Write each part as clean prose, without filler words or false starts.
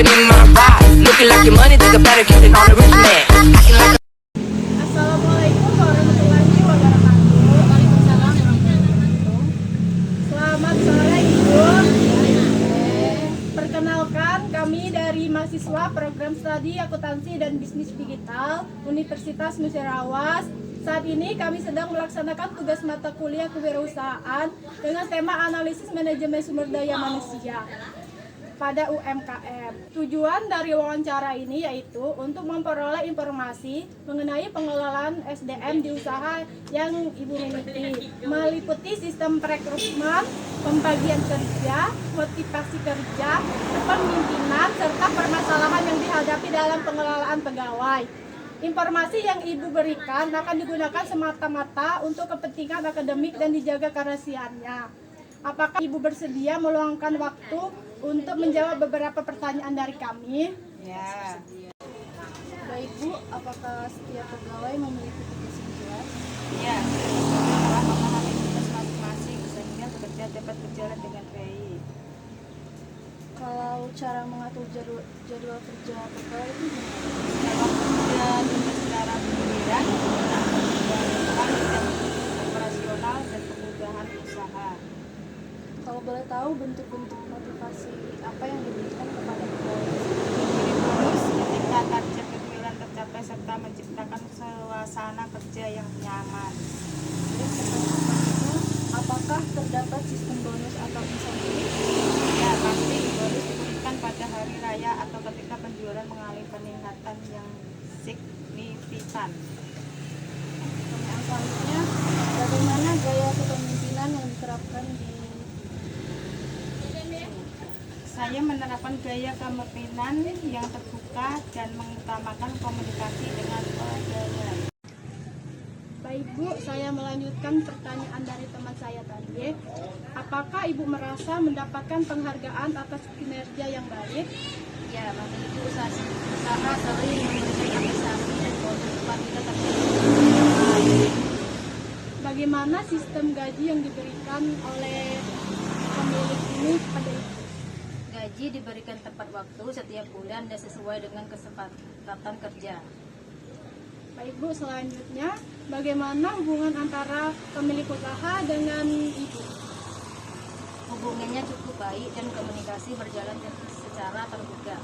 it in my ride. Looking like your money, think I better get it on the rich man. Acting like Assalamualaikum warahmatullahi wabarakatuh. Waalaikumsalam warahmatullahi wabarakatuh. Selamat sore Ibu. Perkenalkan, kami dari mahasiswa program studi akuntansi dan bisnis digital Universitas Musyarawat. Saat ini kami sedang melaksanakan tugas mata kuliah kewirausahaan dengan tema analisis manajemen sumber daya manusia pada UMKM. Tujuan dari wawancara ini yaitu untuk memperoleh informasi mengenai pengelolaan SDM di usaha yang Ibu miliki, meliputi sistem perekrutmen, pembagian kerja, motivasi kerja, kepemimpinan, serta permasalahan yang dihadapi dalam pengelolaan pegawai. Informasi yang Ibu berikan akan digunakan semata-mata untuk kepentingan akademik dan dijaga kerahasiaannya. Apakah Ibu bersedia meluangkan waktu untuk menjawab beberapa pertanyaan dari kami? Ya. Baik Bu, apakah setiap pegawai memiliki tugas yang jelas? Ya, telah memahami tugas masing-masing sehingga bekerja dapat berjalan dengan baik. Kalau cara mengatur jadwal kerja pegawai itu gimana? Dalam bekerja dengan secara giliran, menggunakan dan operasional dan kemudahan usaha. Kalau boleh tahu bentuk-bentuk motivasi apa yang diberikan kepada pegawai? Diberi bonus ketika target giliran tercapai serta menciptakan suasana kerja yang nyaman. Terus pertanyaan selanjutnya, apakah terdapat sistem bonus atau insentif? Ya, pasti bonus diberikan pada hari raya atau ketika penjualan mengalami peningkatan yang signifikan. Pertanyaan selanjutnya, bagaimana gaya kepemimpinan yang diterapkan di Saya menerapkan gaya kepemimpinan yang terbuka dan mengutamakan komunikasi dengan pegawai. Baik Bu, saya melanjutkan pertanyaan dari teman saya tadi. Apakah Ibu merasa mendapatkan penghargaan atas kinerja yang baik? Ya, memiliki usaha sering memberikan apresiasi dan bonus apabila terjadi. Bagaimana sistem gaji yang diberikan oleh pemilik ini pada Ibu? Gaji diberikan tepat waktu setiap bulan dan sesuai dengan kesepakatan kerja. Baik Bu, selanjutnya bagaimana hubungan antara pemilik usaha dengan Ibu? Hubungannya cukup baik dan komunikasi berjalan secara terbuka.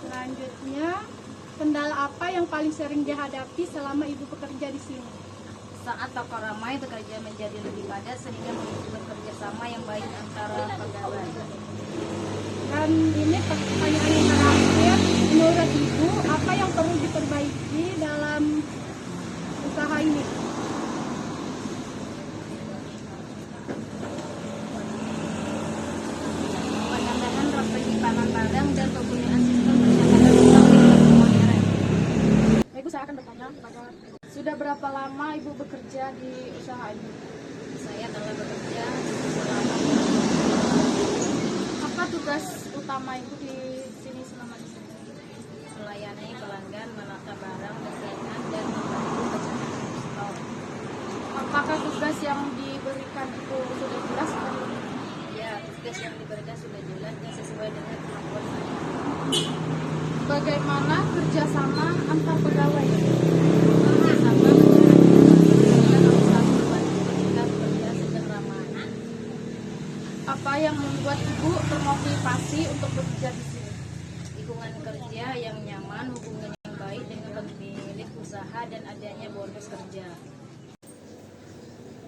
Selanjutnya, kendala apa yang paling sering dihadapi selama Ibu bekerja di sini? Saat toko ramai, bekerja menjadi lebih padat sehingga membutuhkan kerjasama yang baik antara pegawai. Dan ini pertanyaan yang terakhir, menurut Ibu apa yang perlu diperbaiki dalam usaha ini? Penambahan rak penyimpanan barang dan penggunaan sistem pencatatan utang yang modern. Ibu, saya akan bertanya kepada sudah berapa lama Ibu bekerja di usaha ini? Saya telah bekerja selama Apa tugas utama Ibu di sini selama di sini? melayani pelanggan, menata barang dagangan dan membantu pencatatan stok. Apakah tugas yang diberikan itu sudah jelas? Ya, tugas yang diberikan sudah jelas dan sesuai dengan kemampuan saya. Bagaimana kerjasama antar pegawai? Kerjasama menjalankan satu membantu ketika bekerja sedang ramai. Apa yang membuat Ibu termotivasi untuk bekerja di sini? Lingkungan kerja yang nyaman, hubungan yang baik dengan pemilik usaha dan adanya bonus kerja.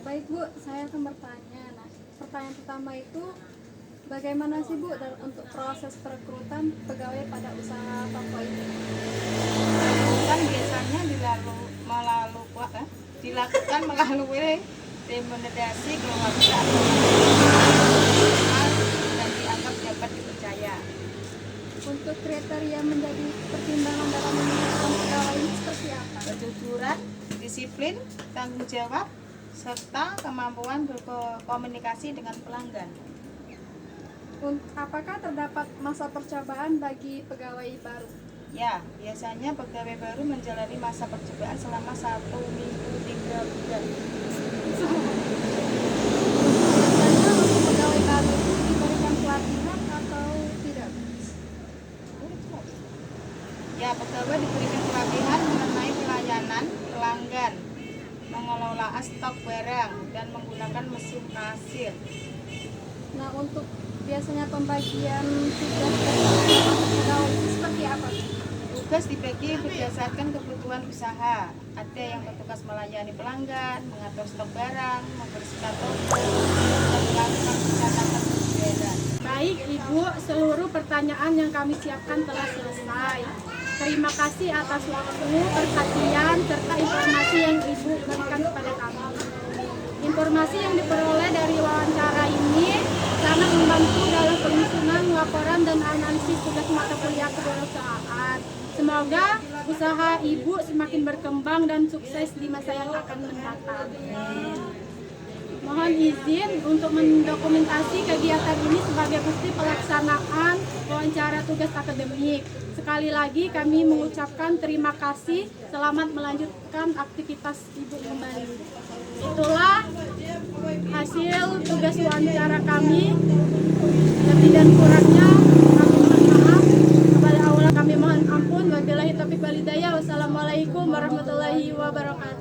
Baik Bu, saya akan bertanya. Nah, pertanyaan pertama itu bagaimana sih Bu untuk proses perekrutan pegawai pada usaha toko ini? Kan biasanya dilakukan melalui remunerasi keluarga dan dianggap dapat dipercaya. Untuk kriteria menjadi pertimbangan dalam menentukan pegawai ini seperti apa? Kejujuran, disiplin, tanggung jawab, serta kemampuan berkomunikasi dengan pelanggan. Apakah terdapat masa percobaan bagi pegawai baru? Ya, biasanya pegawai baru menjalani masa percobaan selama 1 minggu 3 bulan. Biasanya untuk pegawai baru itu diberikan pelatihan atau tidak? mengelola stok barang, dan menggunakan mesin nasir. Nah, untuk biasanya pembagian tugas pegawai itu seperti apa? Tugas dibagi berdasarkan kebutuhan usaha. Ada yang bertugas melayani pelanggan, mengatur stok barang, membersihkan toko, dan melakukan pencatatan penjualan. Baik Ibu, seluruh pertanyaan yang kami siapkan telah selesai. Terima kasih atas waktu, perhatian, serta informasi yang Ibu berikan kepada kami. Informasi yang diperoleh dari wawancara ini sangat membantu dalam penyusunan laporan dan analisis tugas mata kuliah kewirausahaan. Semoga usaha Ibu semakin berkembang dan sukses di masa yang akan mendatang. Mohon izin untuk mendokumentasi kegiatan ini sebagai bukti pelaksanaan wawancara tugas akademik. Sekali lagi kami mengucapkan terima kasih, selamat melanjutkan aktivitas Ibu kembali. Itulah hasil tugas wawancara kami. Lebih dan kurangnya kami mohon maaf. Kepada Allah kami mohon ampun. Wabillahi taufiq wal hidayah. Wassalamualaikum warahmatullahi wabarakatuh.